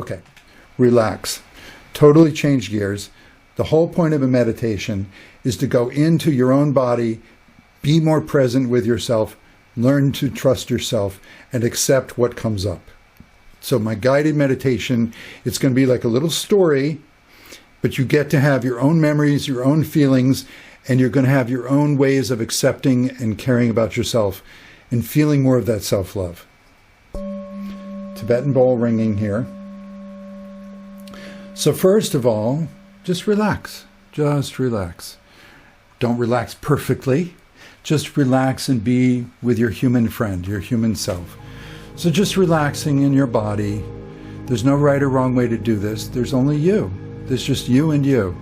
Okay, relax. Totally change gears. The whole point of a meditation is to go into your own body, be more present with yourself, learn to trust yourself, and accept what comes up. So my guided meditation, it's going to be like a little story, but you get to have your own memories, your own feelings, and you're going to have your own ways of accepting and caring about yourself and feeling more of that self-love. Tibetan bowl ringing here. So first of all, just relax. Just relax. Don't relax perfectly. Just relax and be with your human friend, your human self. So just relaxing in your body. There's no right or wrong way to do this. There's only you. There's just you and you.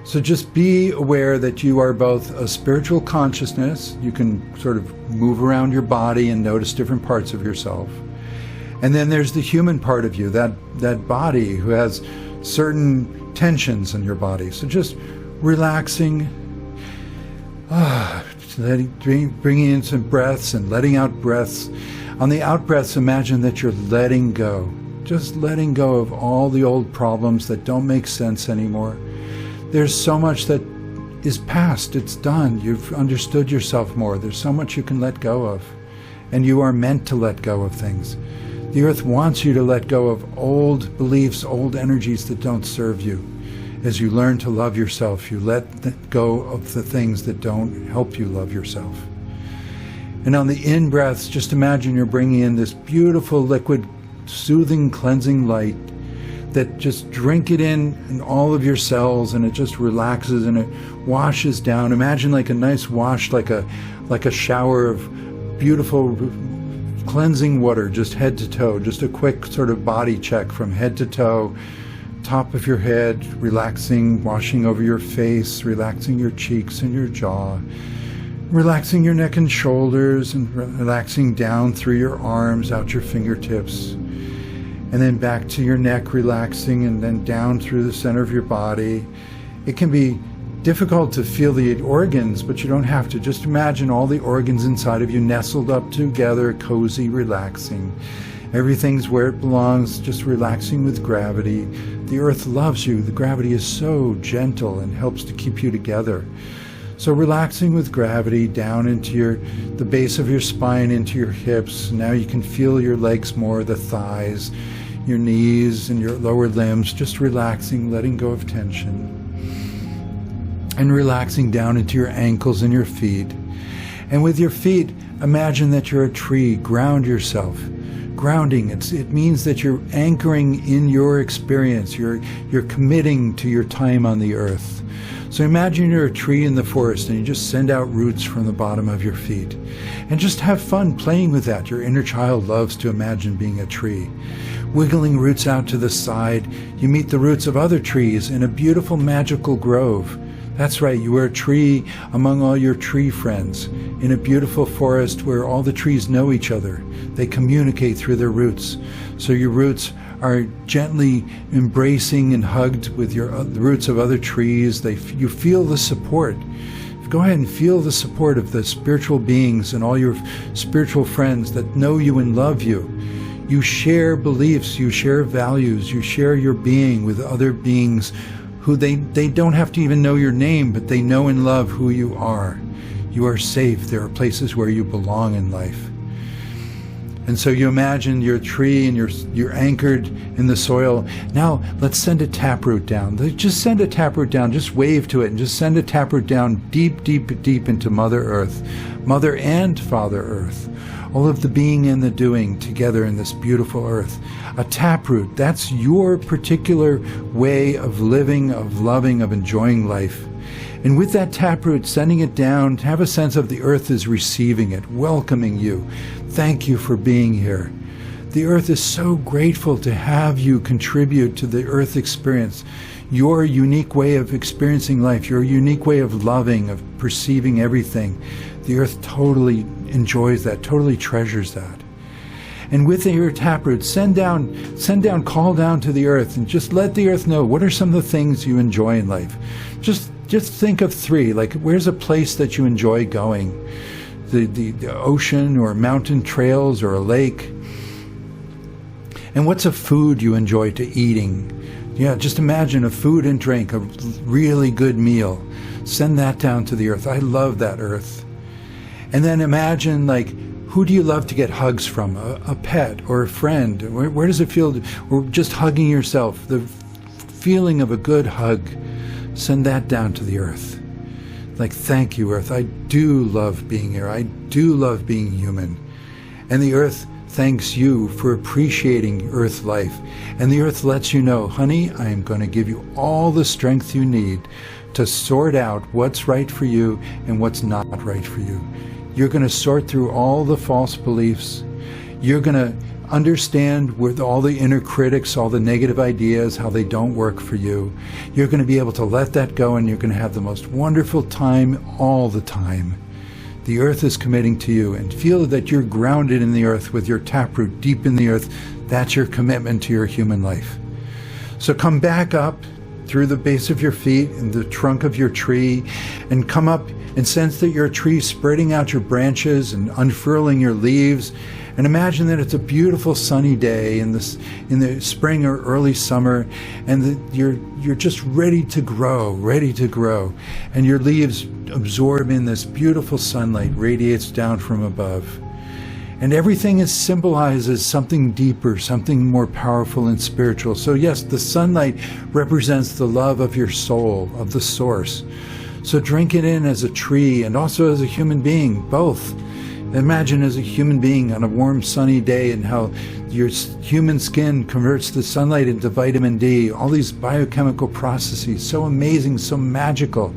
So just be aware that you are both a spiritual consciousness. You can sort of move around your body and notice different parts of yourself. And then there's the human part of you, that body who has certain tensions in your body. So just relaxing, bringing in some breaths and letting out breaths. On the out breaths, imagine that you're letting go. Just letting go of all the old problems that don't make sense anymore. There's so much that is past. It's done. You've understood yourself more. There's so much you can let go of. And you are meant to let go of things. The earth wants you to let go of old beliefs, old energies that don't serve you. As you learn to love yourself, you let go of the things that don't help you love yourself. And on the in-breaths, just imagine you're bringing in this beautiful liquid, soothing, cleansing light that just drink it in all of your cells, and it just relaxes and it washes down. Imagine like a nice wash, like a shower of beautiful cleansing water, just head to toe, just a quick sort of body check from head to toe, top of your head, relaxing, washing over your face, relaxing your cheeks and your jaw, relaxing your neck and shoulders, and relaxing down through your arms, out your fingertips, and then back to your neck, relaxing, and then down through the center of your body. It can be difficult to feel the organs, but you don't have to. Just imagine all the organs inside of you nestled up together, cozy, relaxing. Everything's where it belongs, just relaxing with gravity. The earth loves you. The gravity is so gentle and helps to keep you together. So relaxing with gravity down into the base of your spine, into your hips. Now you can feel your legs more, the thighs, your knees and your lower limbs, just relaxing, letting go of tension. And relaxing down into your ankles and your feet. And with your feet, imagine that you're a tree. Ground yourself. Grounding, it means that you're anchoring in your experience. You're committing to your time on the earth. So imagine you're a tree in the forest and you just send out roots from the bottom of your feet. And just have fun playing with that. Your inner child loves to imagine being a tree. Wiggling roots out to the side, you meet the roots of other trees in a beautiful magical grove. That's right, you are a tree among all your tree friends, in a beautiful forest where all the trees know each other. They communicate through their roots. So your roots are gently embracing and hugged with the roots of other trees. You feel the support. Go ahead and feel the support of the spiritual beings and all your spiritual friends that know you and love you. You share beliefs, you share values, you share your being with other beings who they don't have to even know your name, but they know and love who you are. You are safe. There are places where you belong in life. And so you imagine you're a tree and you're anchored in the soil. Now let's send a taproot down. Just send a taproot down. Just wave to it and just send a taproot down deep, deep, deep into Mother Earth. Mother and Father Earth. All of the being and the doing together in this beautiful earth. A taproot, that's your particular way of living, of loving, of enjoying life. And with that taproot, sending it down, have a sense of the earth is receiving it, welcoming you. Thank you for being here. The earth is so grateful to have you contribute to the earth experience. Your unique way of experiencing life, your unique way of loving, of perceiving everything. The earth totally enjoys that, totally treasures that. And with your taproot, send down, call down to the earth and just let the earth know what are some of the things you enjoy in life. Just think of 3, like where's a place that you enjoy going? The ocean or mountain trails or a lake. And what's a food you enjoy to eating? Yeah, just imagine a food and drink, a really good meal. Send that down to the earth. I love that earth. And then imagine, like, who do you love to get hugs from? A pet or a friend? Where does it feel? Or just hugging yourself, the feeling of a good hug. Send that down to the earth. Like, thank you, earth. I do love being here. I do love being human. And the earth thanks you for appreciating earth life. And the earth lets you know, honey, I am going to give you all the strength you need to sort out what's right for you and what's not right for you. You're going to sort through all the false beliefs. You're going to understand with all the inner critics, all the negative ideas, how they don't work for you. You're going to be able to let that go, and you're going to have the most wonderful time all the time. The earth is committing to you, and feel that you're grounded in the earth with your taproot deep in the earth. That's your commitment to your human life. So come back up through the base of your feet and the trunk of your tree, and come up and sense that you're a tree, spreading out your branches and unfurling your leaves. And imagine that it's a beautiful sunny day in the spring or early summer, and that you're just ready to grow, and your leaves absorb in this beautiful sunlight, radiates down from above. And everything is symbolized as something deeper, something more powerful and spiritual. So yes, the sunlight represents the love of your soul, of the source. So drink it in as a tree and also as a human being, both. Imagine as a human being on a warm sunny day, and how your human skin converts the sunlight into vitamin D, all these biochemical processes, so amazing, so magical.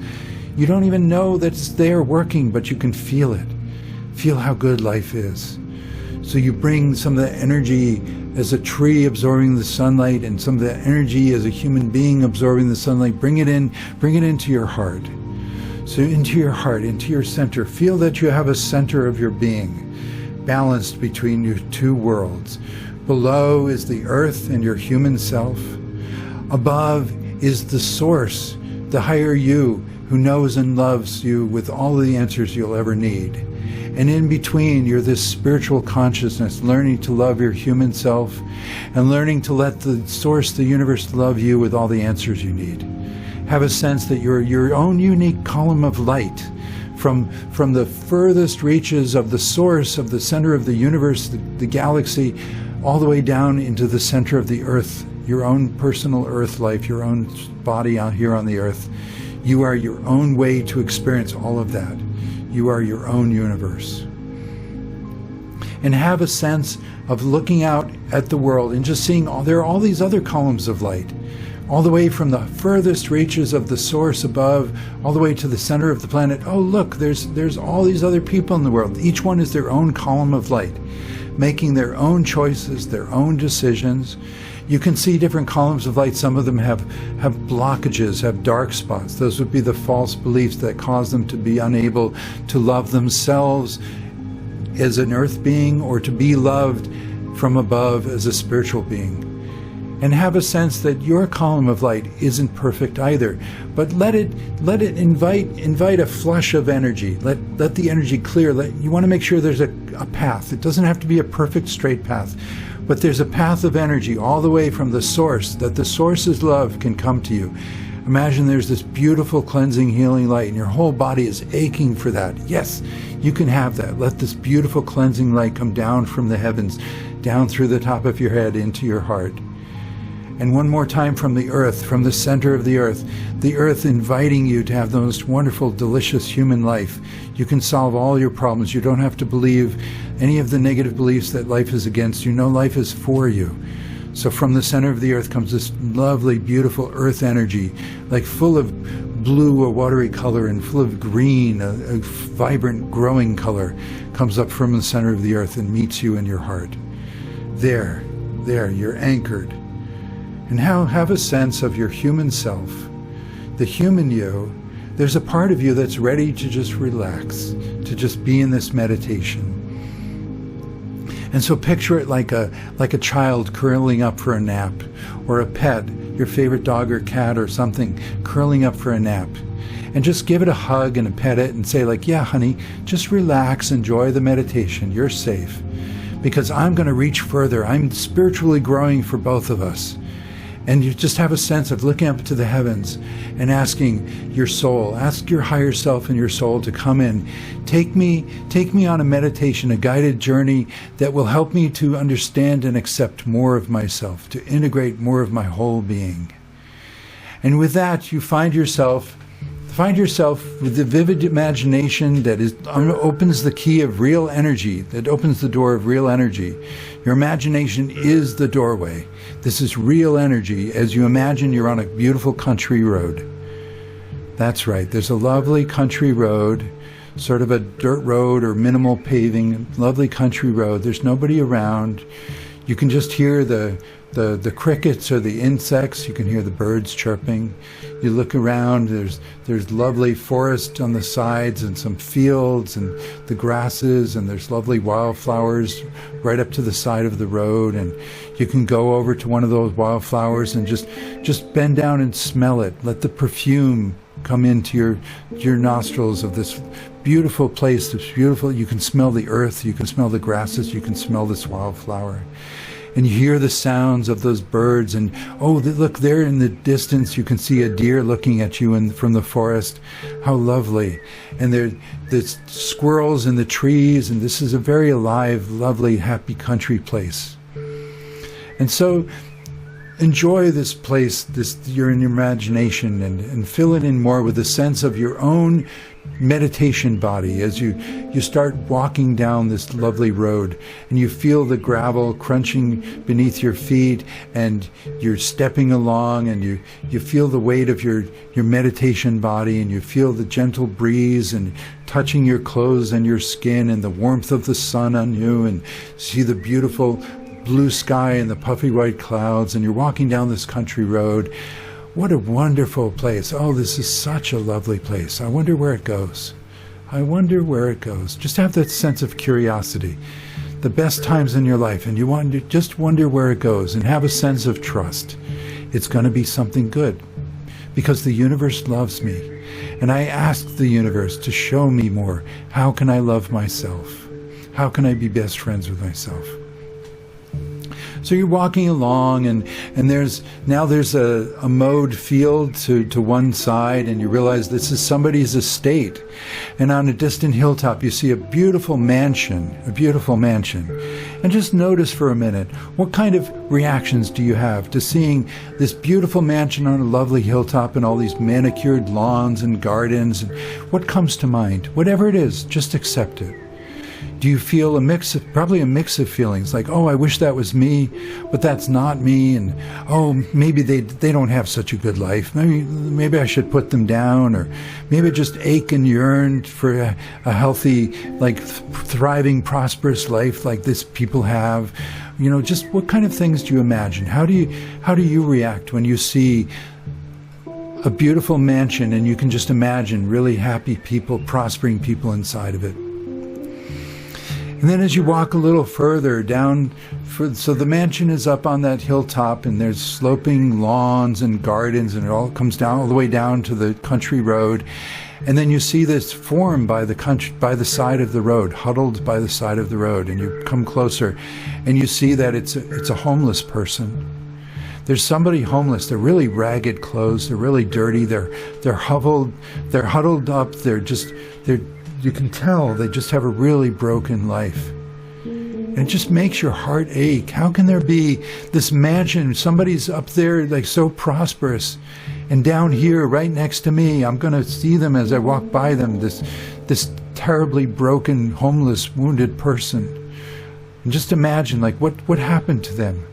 You don't even know that it's there working, but you can feel it. Feel how good life is. So you bring some of the energy as a tree absorbing the sunlight, and some of the energy as a human being absorbing the sunlight. Bring it into your heart. So into your heart, into your center. Feel that you have a center of your being, balanced between your two worlds. Below is the earth and your human self. Above is the source, the higher you, who knows and loves you with all the answers you'll ever need. And in between, you're this spiritual consciousness, learning to love your human self and learning to let the source, the universe, love you with all the answers you need. Have a sense that you're your own unique column of light from the furthest reaches of the source, of the center of the universe, the galaxy, all the way down into the center of the earth, your own personal earth life, your own body out here on the earth. You are your own way to experience all of that. You are your own universe. And have a sense of looking out at the world and just seeing there are all these other columns of light, all the way from the furthest reaches of the source above, all the way to the center of the planet. Oh, look, there's all these other people in the world. Each one is their own column of light, making their own choices, their own decisions. You can see different columns of light. Some of them have blockages, have dark spots. Those would be the false beliefs that cause them to be unable to love themselves as an earth being, or to be loved from above as a spiritual being. And have a sense that your column of light isn't perfect either, but let it invite a flush of energy. Let the energy clear. You want to make sure there's a path. It doesn't have to be a perfect straight path, but there's a path of energy all the way from the source, that the source's love can come to you. Imagine there's this beautiful cleansing, healing light, and your whole body is aching for that. Yes, you can have that. Let this beautiful cleansing light come down from the heavens, down through the top of your head into your heart. And one more time from the earth, from the center of the earth inviting you to have the most wonderful, delicious human life. You can solve all your problems. You don't have to believe any of the negative beliefs that life is against you. No, life is for you. So from the center of the earth comes this lovely, beautiful earth energy, like full of blue, a watery color, and full of green, a vibrant, growing color, comes up from the center of the earth and meets you in your heart. There, you're anchored. And have a sense of your human self, the human you. There's a part of you that's ready to just relax, to just be in this meditation. And so picture it like a child curling up for a nap, or a pet, your favorite dog or cat or something, curling up for a nap. And just give it a hug and pet it and say, like, yeah, honey, just relax, enjoy the meditation. You're safe. because I'm going to reach further. I'm spiritually growing for both of us. And you just have a sense of looking up to the heavens and asking your soul, ask your higher self and your soul to come in. Take me on a meditation, a guided journey that will help me to understand and accept more of myself, to integrate more of my whole being. And with that, you find yourself with the vivid imagination that opens the key of real energy, that opens the door of real energy. Your imagination is the doorway. This is real energy as you imagine you're on a beautiful country road. That's right, there's a lovely country road, sort of a dirt road or minimal paving, lovely country road. There's nobody around. You can just hear the crickets or the insects. You can hear the birds chirping. You look around, there's lovely forest on the sides and some fields and the grasses, and there's lovely wildflowers right up to the side of the road, and you can go over to one of those wildflowers and just bend down and smell it. Let the perfume come into your nostrils of this beautiful place. This beautiful, you can smell the earth, you can smell the grasses, you can smell this wildflower. And you hear the sounds of those birds, and look, there in the distance you can see a deer looking at you from the forest. How lovely. And there's squirrels in the trees, and this is a very alive, lovely, happy country place. And so enjoy this place, you're in your imagination, and fill it in more with a sense of your own meditation body as you start walking down this lovely road, and you feel the gravel crunching beneath your feet, and you're stepping along, and you feel the weight of your meditation body, and you feel the gentle breeze and touching your clothes and your skin, and the warmth of the sun on you, and see the beautiful blue sky and the puffy white clouds, and you're walking down this country road. What a wonderful place. Oh, this is such a lovely place. I wonder where it goes. I wonder where it goes. Just have that sense of curiosity. The best times in your life, and you just wonder where it goes, and have a sense of trust. It's going to be something good, because the universe loves me. And I ask the universe to show me more. How can I love myself? How can I be best friends with myself? So you're walking along, and there's a mowed field to one side, and you realize this is somebody's estate. And on a distant hilltop you see a beautiful mansion. And just notice for a minute, what kind of reactions do you have to seeing this beautiful mansion on a lovely hilltop and all these manicured lawns and gardens? What comes to mind? Whatever it is, just accept it. Do you feel probably a mix of feelings, like, oh, I wish that was me, but that's not me, and oh, maybe they don't have such a good life. Maybe I should put them down, or maybe I just ache and yearn for a healthy, like thriving, prosperous life like this people have. Just what kind of things do you imagine? How do you react when you see a beautiful mansion and you can just imagine really happy people, prospering people inside of it? And then as you walk a little further down, so the mansion is up on that hilltop, and there's sloping lawns and gardens, and it all comes down all the way down to the country road. And then you see this form by the side of the road, huddled by the side of the road, and you come closer, and you see that it's a homeless person. There's somebody homeless. They're really ragged clothes. They're really dirty. They're huddled up. You can tell they just have a really broken life. And it just makes your heart ache. How can there be this mansion, somebody's up there like so prosperous, and down here right next to me, I'm going to see them as I walk by them, this terribly broken, homeless, wounded person. And just imagine, like, what happened to them?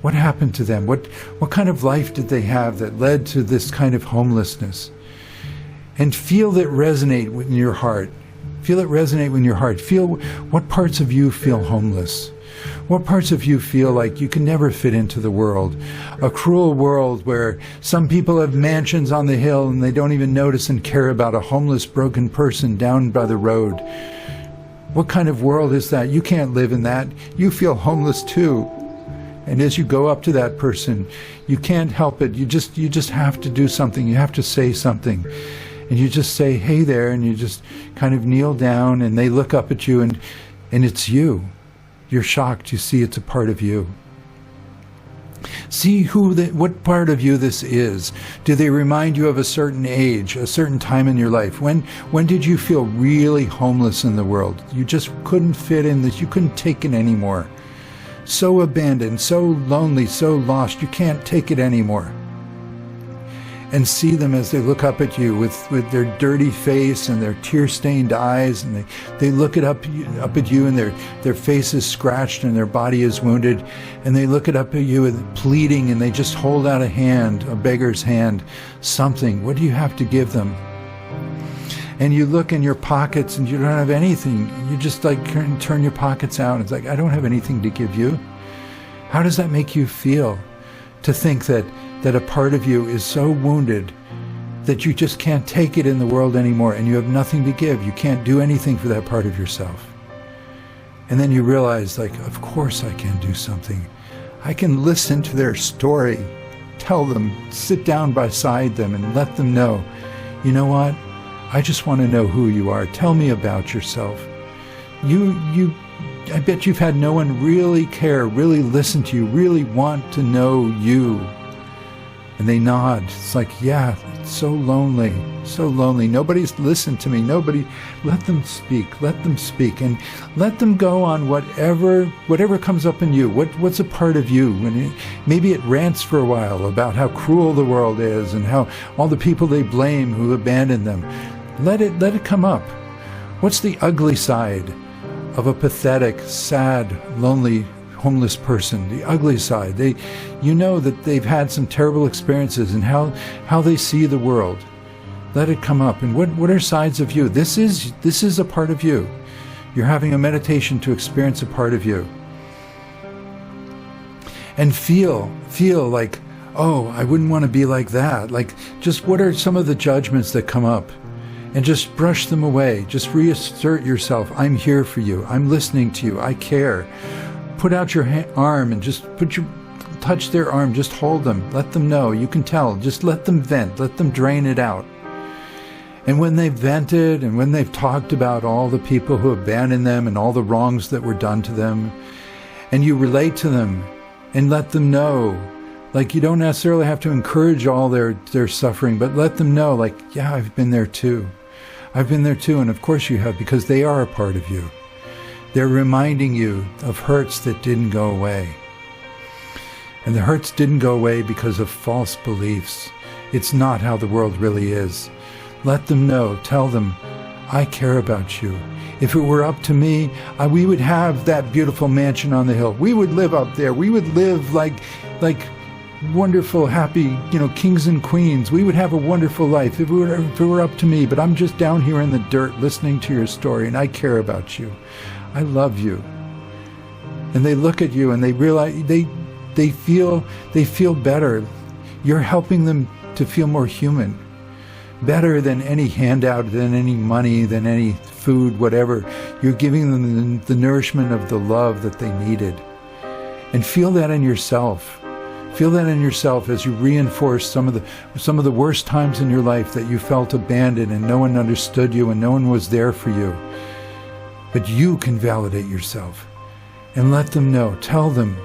What happened to them? What kind of life did they have that led to this kind of homelessness? And feel that resonate in your heart. Feel it resonate in your heart. Feel what parts of you feel homeless. What parts of you feel like you can never fit into the world? A cruel world where some people have mansions on the hill and they don't even notice and care about a homeless, broken person down by the road. What kind of world is that? You can't live in that. You feel homeless too. And as you go up to that person, you can't help it. You just have to do something. You have to say something. And you just say, hey there, and you just kind of kneel down, and they look up at you, and it's you. You're shocked. You see it's a part of you. See what part of you this is. Do they remind you of a certain age, a certain time in your life? When did you feel really homeless in the world? You just couldn't fit in this. You couldn't take it anymore. So abandoned, so lonely, so lost. You can't take it anymore. And see them as they look up at you with their dirty face and their tear-stained eyes, and they look up at you, and their face is scratched and their body is wounded, and they look up at you with pleading, and they just hold out a hand, a beggar's hand, something. What do you have to give them? And you look in your pockets and you don't have anything. You just like turn your pockets out. It's like, I don't have anything to give you. How does that make you feel? To think that a part of you is so wounded that you just can't take it in the world anymore, and you have nothing to give. You can't do anything for that part of yourself. And then you realize, like, of course I can do something. I can listen to their story, tell them, sit down beside them and let them know, you know what? I just want to know who you are. Tell me about yourself. I bet you've had no one really care, really listen to you, really want to know you. And they nod. It's like, yeah, it's so lonely, so lonely. Nobody's listened to me. Nobody, let them speak, and let them go on whatever comes up in you. What's a part of you? Maybe it rants for a while about how cruel the world is and how all the people they blame who abandoned them. Let it come up. What's the ugly side of a pathetic, sad, lonely, homeless person? The ugly side. You know that they've had some terrible experiences and how they see the world. Let it come up. And what are sides of you? This is a part of you. You're having a meditation to experience a part of you. And feel like, oh, I wouldn't want to be like that. Like, just what are some of the judgments that come up? And just brush them away. Just reassert yourself. I'm here for you. I'm listening to you. I care. Put out your arm and just touch their arm. Just hold them. Let them know. You can tell. Just let them vent. Let them drain it out. And when they've vented and when they've talked about all the people who abandoned them and all the wrongs that were done to them, and you relate to them and let them know, like, you don't necessarily have to encourage all their suffering, but let them know, like, yeah, I've been there too. I've been there too, and of course you have, because they are a part of you. They're reminding you of hurts that didn't go away. And the hurts didn't go away because of false beliefs. It's not how the world really is. Let them know. Tell them, I care about you. If it were up to me, we would have that beautiful mansion on the hill. We would live up there. We would live like wonderful, happy, kings and queens. We would have a wonderful life if it were up to me. But I'm just down here in the dirt listening to your story, and I care about you. I love you. And they look at you and they realize they feel better. You're helping them to feel more human. Better than any handout, than any money, than any food, whatever. You're giving them the nourishment of the love that they needed. And feel that in yourself. Feel that in yourself as you reinforce some of the worst times in your life that you felt abandoned and no one understood you and no one was there for you. But you can validate yourself and let them know. Tell them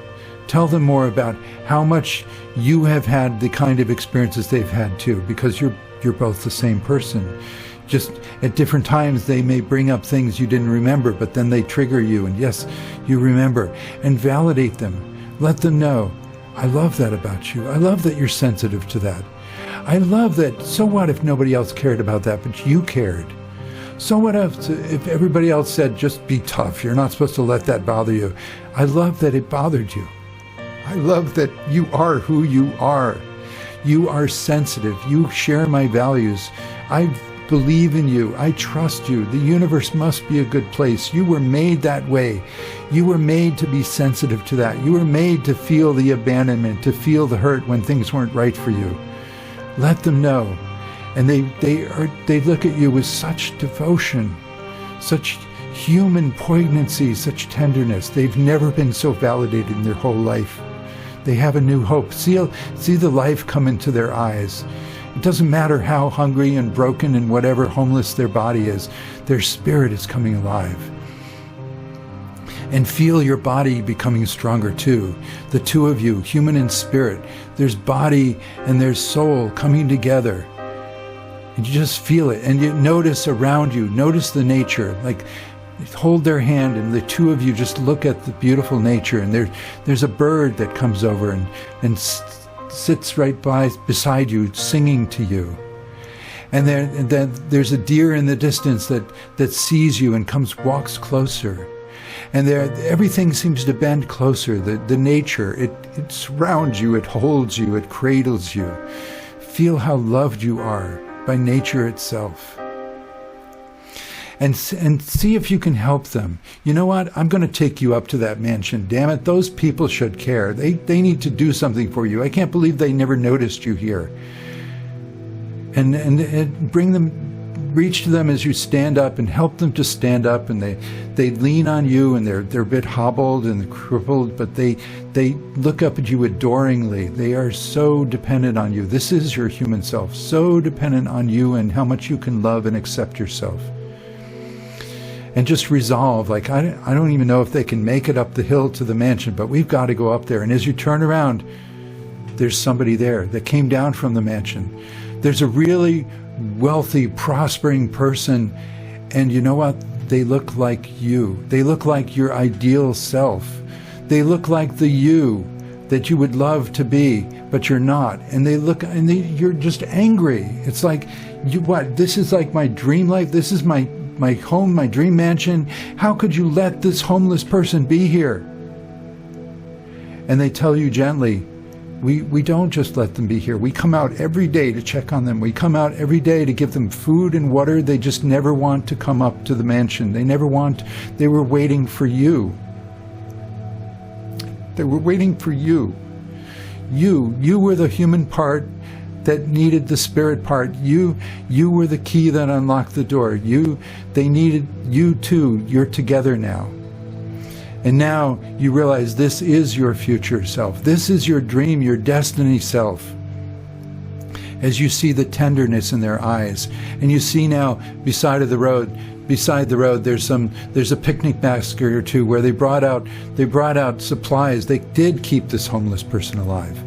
more about how much you have had the kind of experiences they've had too, because you're both the same person. Just at different times they may bring up things you didn't remember, but then they trigger you, and yes, you remember. And validate them. Let them know, I love that about you. I love that you're sensitive to that. I love that. So what if nobody else cared about that, but you cared? So what if everybody else said, just be tough, you're not supposed to let that bother you? I love that it bothered you. I love that you are who you are. You are sensitive. You share my values. I believe in you. I trust you. The universe must be a good place. You were made that way. You were made to be sensitive to that. You were made to feel the abandonment, to feel the hurt when things weren't right for you. Let them know. And they look at you with such devotion, such human poignancy, such tenderness. They've never been so validated in their whole life. They have a new hope. See the life come into their eyes. It doesn't matter how hungry and broken and whatever homeless their body is, their spirit is coming alive. And feel your body becoming stronger too. The two of you, human and spirit, there's body and there's soul coming together. And you just feel it, and you notice around you, notice the nature, like hold their hand and the two of you just look at the beautiful nature, and there's a bird that comes over and sits right beside you singing to you. And then there's a deer in the distance that sees you and walks closer. And everything seems to bend closer. The nature, it surrounds you, it holds you, it cradles you. Feel how loved you are by nature itself. And see if you can help them. You know what? I'm going to take you up to that mansion. Damn it, those people should care. They need to do something for you. I can't believe they never noticed you here. And bring them, reach to them as you stand up and help them to stand up, and they lean on you, and they're a bit hobbled and crippled, but they look up at you adoringly. They are so dependent on you. This is your human self, so dependent on you and how much you can love and accept yourself. And just resolve, like, I don't even know if they can make it up the hill to the mansion, but we've got to go up there. And as you turn around, there's somebody there that came down from the mansion. There's a really wealthy, prospering person, and you know what? They look like you. They look like your ideal self. They look like the you that you would love to be, but you're not. And you're just angry. It's like, what? This is like my dream life. This is my home, my dream mansion. How could you let this homeless person be here? And they tell you gently, we don't just let them be here. We come out every day to check on them. We come out every day to give them food and water. They just never want to come up to the mansion. They were waiting for you. They were waiting for you. You were the human part that needed the spirit part. You were the key that unlocked the door. They needed you too. You're together now. And now you realize this is your future self. This is your dream, your destiny self. As you see the tenderness in their eyes, and you see now beside the road, there's a picnic basket or two where they brought out supplies. They did keep this homeless person alive.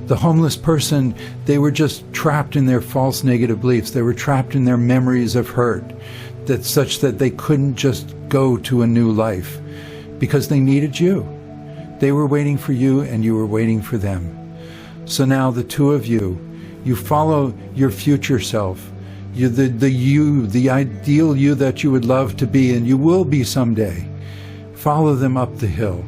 The homeless person, they were just trapped in their false negative beliefs. They were trapped in their memories of hurt, such that they couldn't just go to a new life. Because they needed you. They were waiting for you, and you were waiting for them. So now the two of you follow your future self, the ideal you that you would love to be, and you will be someday. Follow them up the hill,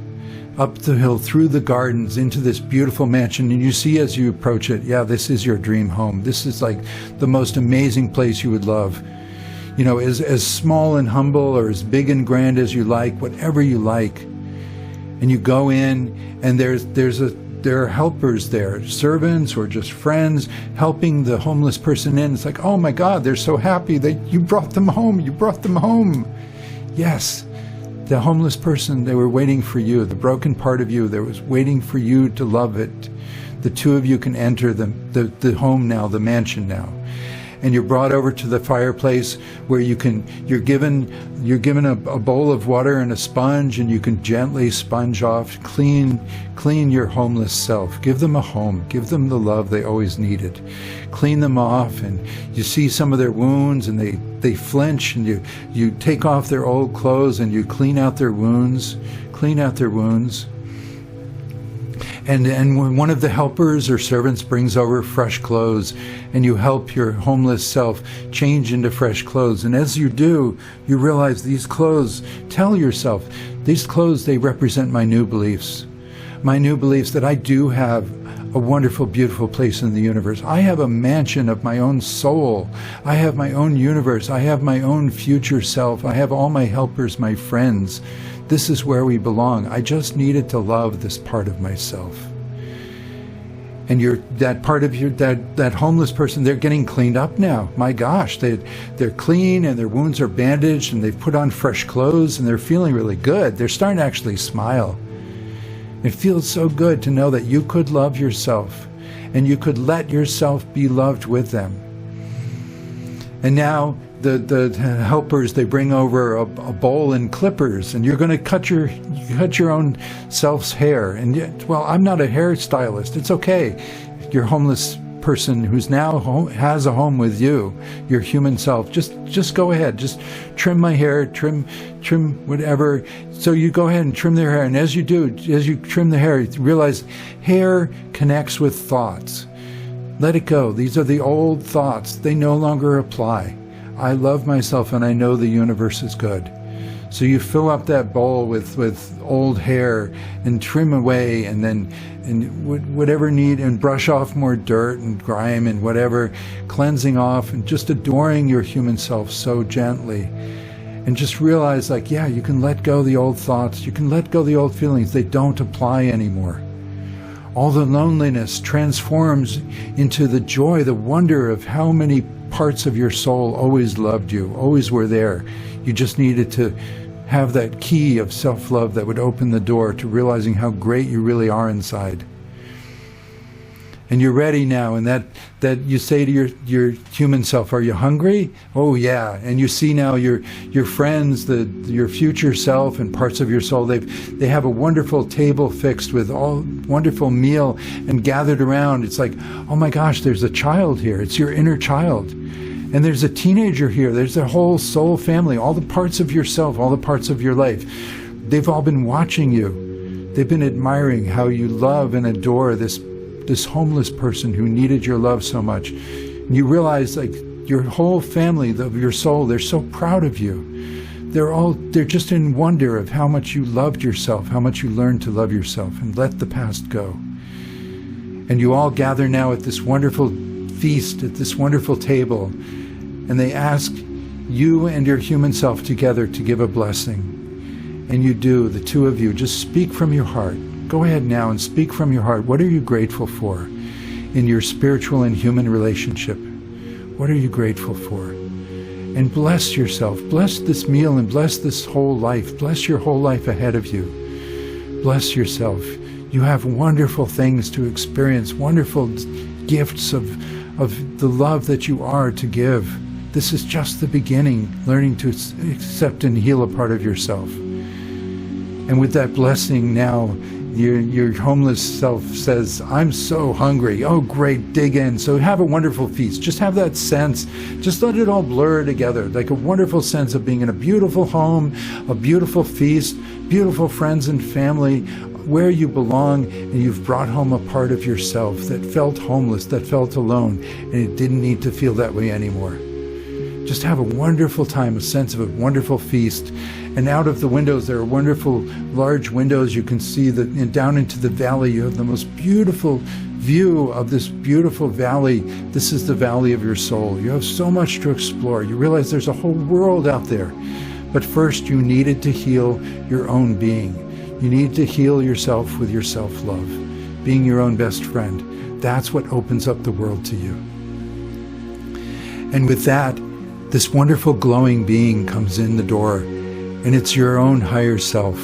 through the gardens, into this beautiful mansion, and you see as you approach it, yeah, this is your dream home. This is like the most amazing place you would love. You know, as small and humble or as big and grand as you like, whatever you like. And you go in, and there are helpers there, servants or just friends helping the homeless person in. It's like, oh my God, they're so happy that you brought them home. You brought them home. Yes, the homeless person, they were waiting for you. The broken part of you, they was waiting for you to love it. The two of you can enter the home now, the mansion now. And you're brought over to the fireplace where you're given a bowl of water and a sponge, and you can gently sponge off, clean your homeless self. Give them a home. Give them the love they always needed. Clean them off, and you see some of their wounds, and they flinch, and you take off their old clothes, and you clean out their wounds. And when one of the helpers or servants brings over fresh clothes, and you help your homeless self change into fresh clothes, and as you do, you realize these clothes, tell yourself, these clothes, they represent my new beliefs. My new beliefs that I do have a wonderful, beautiful place in the universe. I have a mansion of my own soul. I have my own universe. I have my own future self. I have all my helpers, my friends. This is where we belong. I just needed to love this part of myself. And that part of that homeless person, they're getting cleaned up now. My gosh, they're clean, and their wounds are bandaged, and they've put on fresh clothes, and they're feeling really good. They're starting to actually smile. It feels so good to know that you could love yourself, and you could let yourself be loved with them. And now the helpers, they bring over a bowl and clippers, and you're going to cut your own self's hair. And yet, well, I'm not a hairstylist. It's okay. Your homeless person who's now has a home with you, your human self, just go ahead, just trim my hair, trim whatever. So you go ahead and trim their hair, and as you trim the hair, you realize hair connects with thoughts. Let it go. These are the old thoughts. They no longer apply. I love myself and I know the universe is good. So you fill up that bowl with old hair and trim away, and whatever need, and brush off more dirt and grime and whatever, cleansing off and just adoring your human self so gently. And just realize, like, yeah, you can let go the old thoughts, you can let go the old feelings. They don't apply anymore. All the loneliness transforms into the joy, the wonder of how many parts of your soul always loved you, always were there. You just needed to have that key of self-love that would open the door to realizing how great you really are inside. And you're ready now, and that you say to your human self, are you hungry? Oh yeah. And you see now your friends, your future self and parts of your soul, they have a wonderful table fixed with all wonderful meal and gathered around. It's like, oh my gosh, there's a child here. It's your inner child. And there's a teenager here. There's a whole soul family, all the parts of yourself, all the parts of your life. They've all been watching you. They've been admiring how you love and adore this homeless person who needed your love so much. And you realize, like, your whole family of your soul, they're so proud of you. They're just in wonder of how much you loved yourself, how much you learned to love yourself and let the past go. And you all gather now at this wonderful feast, at this wonderful table, and they ask you and your human self together to give a blessing. And you do, the two of you, just speak from your heart. Go ahead now and speak from your heart. What are you grateful for in your spiritual and human relationship? What are you grateful for? And bless yourself. Bless this meal and bless this whole life. Bless your whole life ahead of you. Bless yourself. You have wonderful things to experience, wonderful gifts of the love that you are to give. This is just the beginning, learning to accept and heal a part of yourself. And with that blessing now, your homeless self says, I'm so hungry. Oh, great, dig in. So have a wonderful feast. Just have that sense. Just let it all blur together, like a wonderful sense of being in a beautiful home, a beautiful feast, beautiful friends and family, where you belong, and you've brought home a part of yourself that felt homeless, that felt alone, and it didn't need to feel that way anymore. Just have a wonderful time, a sense of a wonderful feast. And out of the windows, there are wonderful large windows. You can see that, and down into the valley, you have the most beautiful view of this beautiful valley. This is the valley of your soul. You have so much to explore. You realize there's a whole world out there. But first, you needed to heal your own being. You need to heal yourself with your self-love, being your own best friend. That's what opens up the world to you. And with that, this wonderful glowing being comes in the door, and it's your own higher self,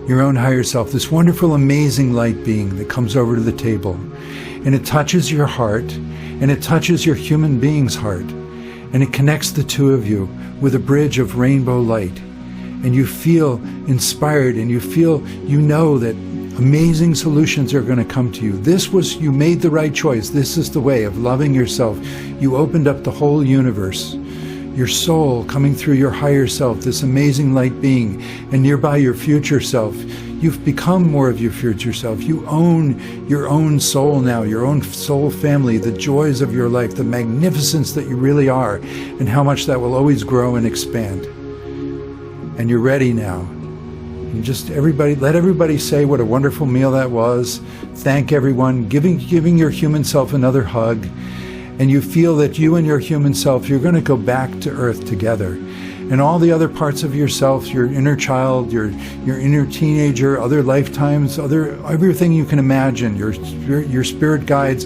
this wonderful, amazing light being that comes over to the table. And it touches your heart, and it touches your human being's heart, and it connects the two of you with a bridge of rainbow light. And you feel inspired, and you know that amazing solutions are going to come to you. You made the right choice. This is the way of loving yourself. You opened up the whole universe. Your soul coming through your higher self, this amazing light being, and nearby your future self. You've become more of your future self. You own your own soul now, your own soul family, the joys of your life, the magnificence that you really are, and how much that will always grow and expand. And you're ready now. And let everybody say what a wonderful meal that was. Thank everyone, giving your human self another hug. And you feel that you and your human self, you're going to go back to earth together. And all the other parts of yourself, your inner child, your inner teenager, other lifetimes, everything you can imagine, your spirit guides,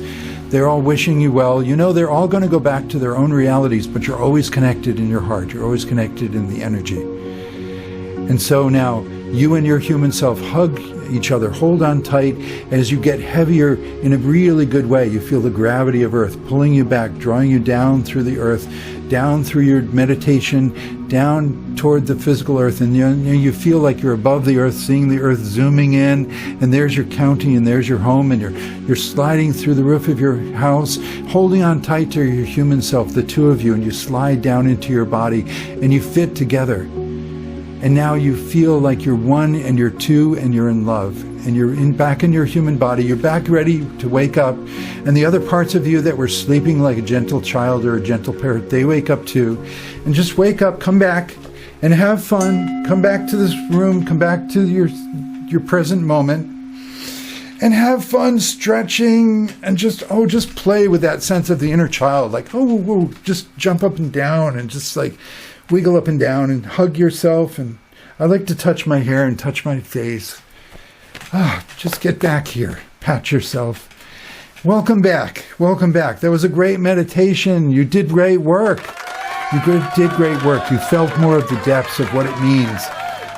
they're all wishing you well. You know they're all going to go back to their own realities, but you're always connected in your heart. You're always connected in the energy. And so now, you and your human self hug each other, hold on tight. As you get heavier in a really good way, you feel the gravity of earth pulling you back, drawing you down through the earth, down through your meditation, down toward the physical earth, and you feel like you're above the earth, seeing the earth zooming in, and there's your county, and there's your home, and you're sliding through the roof of your house, holding on tight to your human self, the two of you, and you slide down into your body, and you fit together. And now you feel like you're one, and you're two, and you're in love. And you're back in your human body. You're back ready to wake up. And the other parts of you that were sleeping like a gentle child or a gentle parrot, they wake up too. And just wake up, come back, and have fun. Come back to this room. Come back to your present moment. And have fun stretching and just play with that sense of the inner child. Like, just jump up and down and just like wiggle up and down and hug yourself. And I like to touch my hair and touch my face. Just get back here. Pat yourself. Welcome back. Welcome back. That was a great meditation. You did great work. You did great work. You felt more of the depths of what it means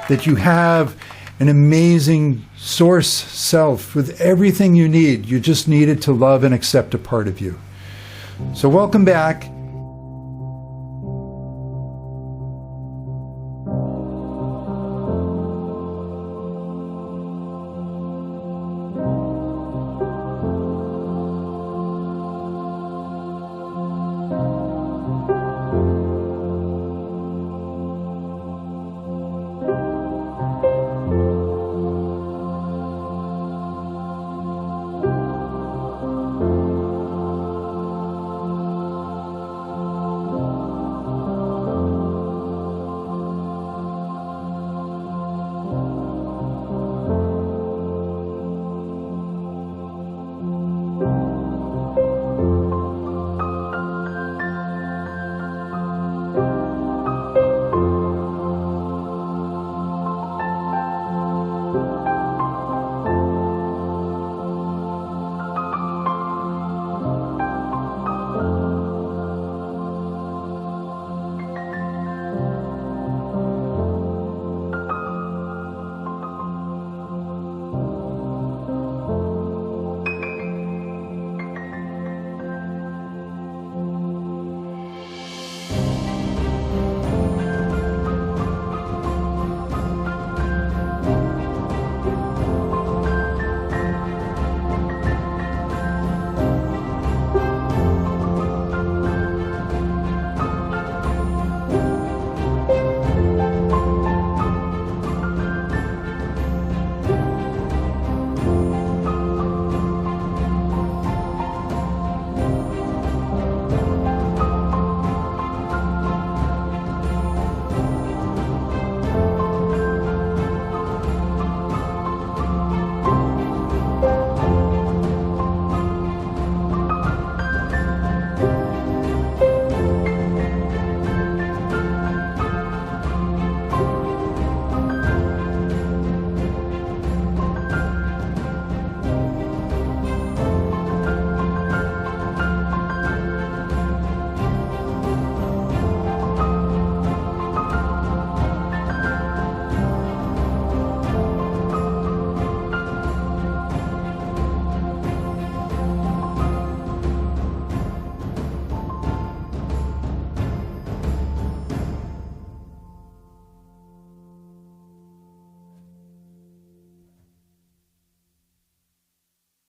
that you have an amazing source self with everything you need. You just needed to love and accept a part of you. So welcome back.